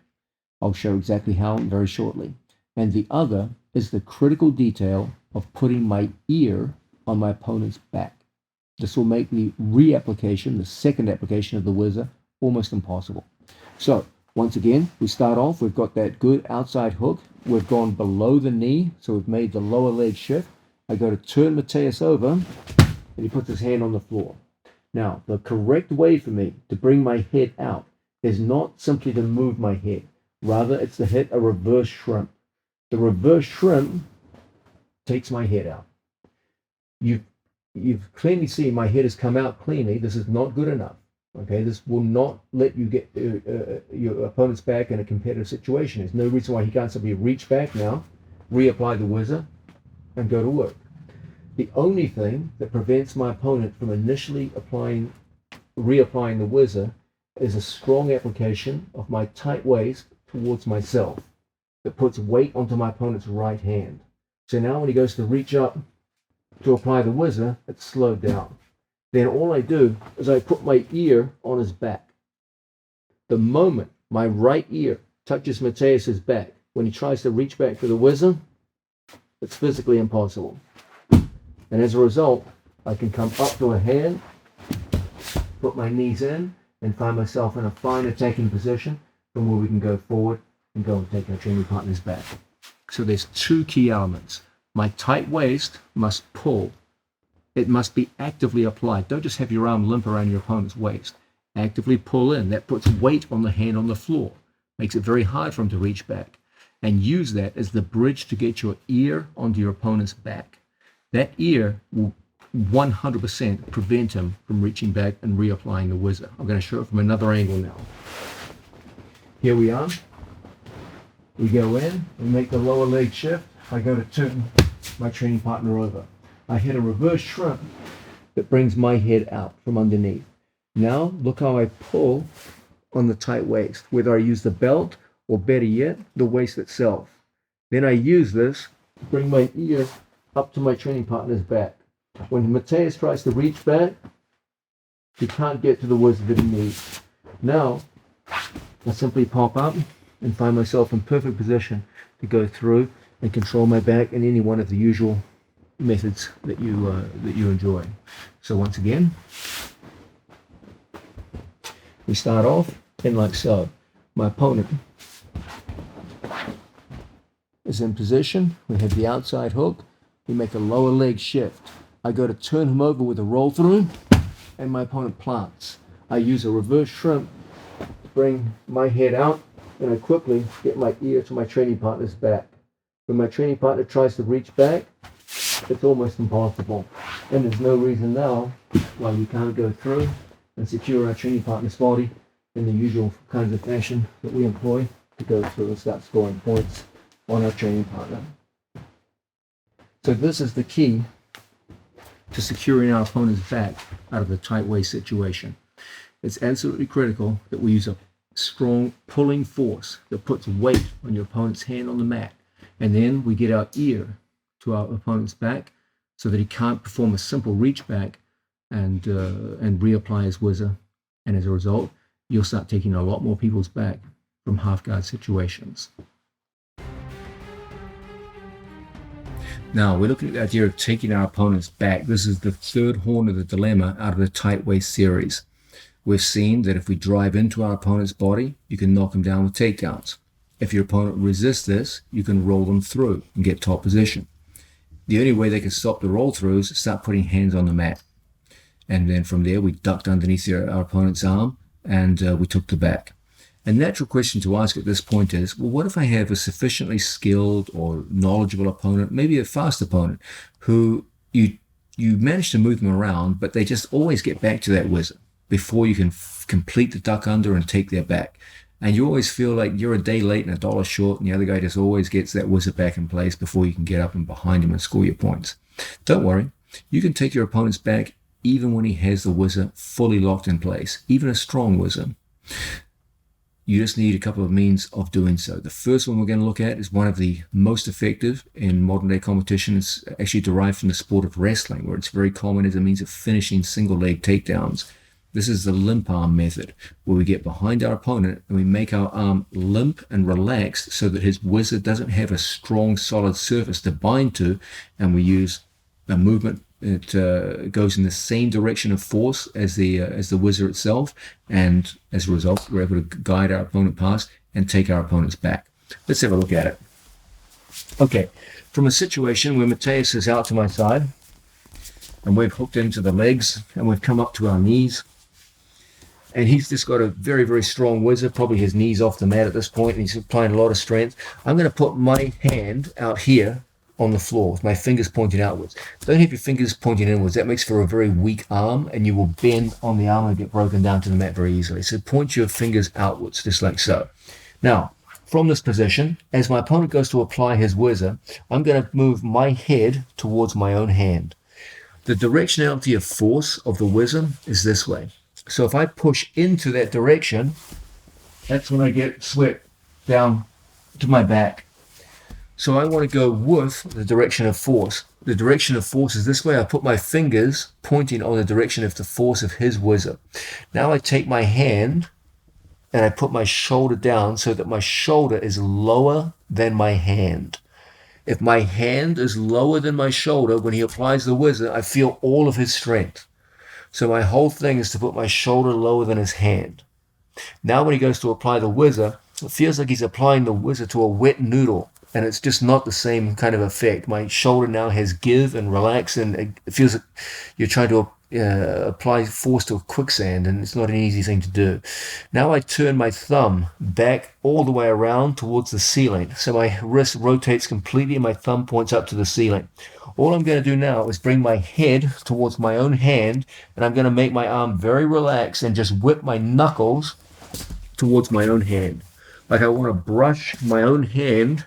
I'll show exactly how very shortly. And the other is the critical detail of putting my ear on my opponent's back. This will make the reapplication, the second application of the whizzer, almost impossible. So, once again, we start off, we've got that good outside hook. We've gone below the knee, so we've made the lower leg shift. I go to turn Mateus over, and he puts his hand on the floor. Now, the correct way for me to bring my head out is not simply to move my head. Rather, it's to hit a reverse shrimp. The reverse shrimp takes my head out. You've clearly seen my head has come out cleanly. This is not good enough. Okay, this will not let you get your opponent's back in a competitive situation. There's no reason why he can't simply reach back now, reapply the whizzer, and go to work. The only thing that prevents my opponent from initially reapplying the whizzer is a strong application of my tight waist towards myself that puts weight onto my opponent's right hand. So now when he goes to reach up to apply the whizzer, it's slowed down. Then all I do is I put my ear on his back. The moment my right ear touches Mateus's back, when he tries to reach back for the whizzer, it's physically impossible. And as a result, I can come up to a hand, put my knees in, and find myself in a fine attacking position from where we can go forward and go and take our training partner's back. So there's two key elements. My tight waist must pull. It must be actively applied. Don't just have your arm limp around your opponent's waist. Actively pull in. That puts weight on the hand on the floor. Makes it very hard for him to reach back. And use that as the bridge to get your ear onto your opponent's back. That ear will 100% prevent him from reaching back and reapplying the whizzer. I'm going to show it from another angle now. Here we are. We go in, we make the lower leg shift. I go to turn my training partner over. I hit a reverse shrimp that brings my head out from underneath. Now, look how I pull on the tight waist, whether I use the belt or better yet, the waist itself. Then I use this to bring my ear up to my training partner's back. When Mateus tries to reach back, he can't get to the whizzer that he needs. Now, I simply pop up and find myself in perfect position to go through and control my back in any one of the usual methods that you enjoy. So once again, we start off in like so. My opponent is in position. We have the outside hook. We make a lower leg shift. I go to turn him over with a roll through, and my opponent plants. I use a reverse shrimp to bring my head out, and I quickly get my ear to my training partner's back. When my training partner tries to reach back, it's almost impossible. And there's no reason now why we can't go through and secure our training partner's body in the usual kinds of fashion that we employ to go through and start scoring points on our training partner. So this is the key to securing our opponent's back out of the tight waist situation. It's absolutely critical that we use a strong pulling force that puts weight on your opponent's hand on the mat. And then we get our ear to our opponent's back so that he can't perform a simple reach back and reapply his whizzer. And as a result, you'll start taking a lot more people's back from half guard situations. Now, we're looking at the idea of taking our opponents back. This is the third horn of the dilemma out of the tight waist series. We've seen that if we drive into our opponent's body, you can knock them down with takedowns. If your opponent resists this, you can roll them through and get top position. The only way they can stop the roll throughs is start putting hands on the mat. And then from there, we ducked underneath our opponent's arm and we took the back. A natural question to ask at this point is, well, what if I have a sufficiently skilled or knowledgeable opponent, maybe a fast opponent, who you manage to move them around, but they just always get back to that whizzer before you can complete the duck under and take their back. And you always feel like you're a day late and $1 short, and the other guy just always gets that whizzer back in place before you can get up and behind him and score your points. Don't worry. You can take your opponent's back even when he has the whizzer fully locked in place, even a strong whizzer. You just need a couple of means of doing so. The first one we're going to look at is one of the most effective in modern day competition. It's actually derived from the sport of wrestling, where it's very common as a means of finishing single leg takedowns. This is the limp arm method, where we get behind our opponent and we make our arm limp and relaxed so that his whizzer doesn't have a strong, solid surface to bind to, and we use a movement that goes in the same direction of force as the whizzer itself, and as a result, we're able to guide our opponent past and take our opponents back. Let's have a look at it. Okay, from a situation where Mateus is out to my side, and we've hooked into the legs, and we've come up to our knees, and he's just got a very, very strong whizzer, probably his knees off the mat at this point, and he's applying a lot of strength. I'm going to put my hand out here on the floor with my fingers pointing outwards. Don't have your fingers pointing inwards. That makes for a very weak arm, and you will bend on the arm and get broken down to the mat very easily. So point your fingers outwards, just like so. Now, from this position, as my opponent goes to apply his whizzer, I'm going to move my head towards my own hand. The directionality of force of the whizzer is this way. So if I push into that direction, that's when I get swept down to my back. So I want to go with the direction of force. The direction of force is this way. I put my fingers pointing on the direction of the force of his whizzer. Now I take my hand and I put my shoulder down so that my shoulder is lower than my hand. If my hand is lower than my shoulder when he applies the whizzer, I feel all of his strength. So my whole thing is to put my shoulder lower than his hand. Now when he goes to apply the whizzer, it feels like he's applying the whizzer to a wet noodle, and it's just not the same kind of effect. My shoulder now has give and relax, and it feels like you're trying to apply force to a quicksand, and it's not an easy thing to do. Now I turn my thumb back all the way around towards the ceiling. So my wrist rotates completely and my thumb points up to the ceiling. All I'm going to do now is bring my head towards my own hand, and I'm going to make my arm very relaxed and just whip my knuckles towards my own hand. Like I want to brush my own hand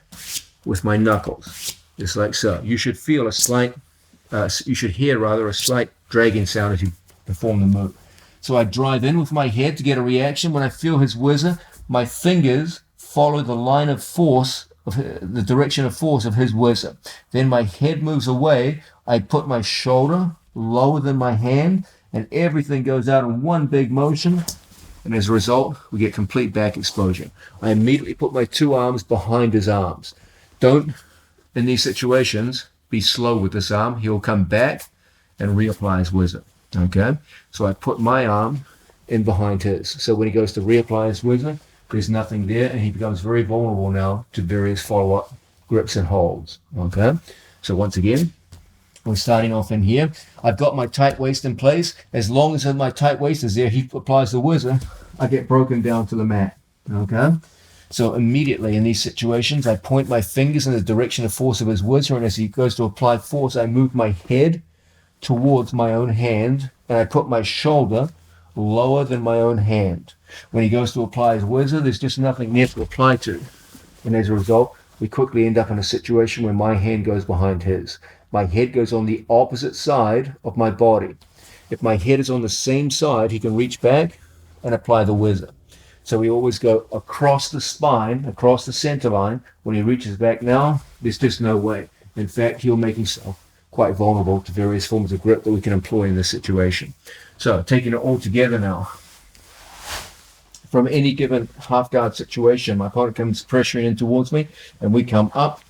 with my knuckles, just like so. You should feel you should hear a slight dragging sound as you perform the move. So I drive in with my head to get a reaction. When I feel his whizzer, my fingers follow the line of force, of the direction of force of his whizzer. Then my head moves away. I put my shoulder lower than my hand, and everything goes out in one big motion. And as a result, we get complete back exposure. I immediately put my two arms behind his arms. Don't, in these situations, be slow with this arm. He'll come back and reapply his whizzer. Okay? So I put my arm in behind his. So when he goes to reapply his whizzer, there's nothing there, and he becomes very vulnerable now to various follow-up grips and holds. Okay? So once again, we're starting off in here. I've got my tight waist in place. As long as my tight waist is there, he applies the whizzer, I get broken down to the mat. Okay? So immediately in these situations, I point my fingers in the direction of force of his whizzer, and as he goes to apply force, I move my head towards my own hand, and I put my shoulder lower than my own hand. When he goes to apply his whizzer, there's just nothing there to apply to. And as a result, we quickly end up in a situation where my hand goes behind his. My head goes on the opposite side of my body. If my head is on the same side, he can reach back and apply the whizzer. So we always go across the spine, across the center line. When he reaches back now, there's just no way. In fact, he'll make himself quite vulnerable to various forms of grip that we can employ in this situation. So taking it all together now, from any given half guard situation, my opponent comes pressuring in towards me, and we come up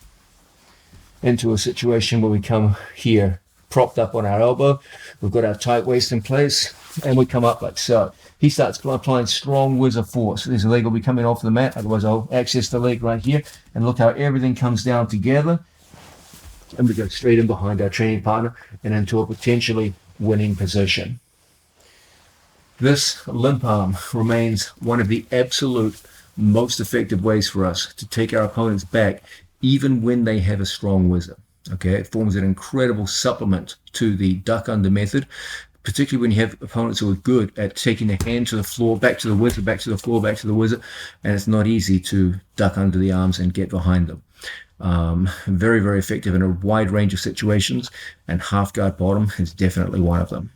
into a situation where we come here, propped up on our elbow. We've got our tight waist in place, and we come up like so. He starts applying strong whizzer force. This leg will be coming off the mat, otherwise I'll access the leg right here, and look how everything comes down together. And we go straight in behind our training partner and into a potentially winning position. This limp arm remains one of the absolute most effective ways for us to take our opponents back, even when they have a strong whizzer. Okay, it forms an incredible supplement to the duck under method, particularly when you have opponents who are good at taking their hand to the floor, back to the whizzer, back to the floor, back to the whizzer, and it's not easy to duck under the arms and get behind them. Very, very effective in a wide range of situations, and half guard bottom is definitely one of them.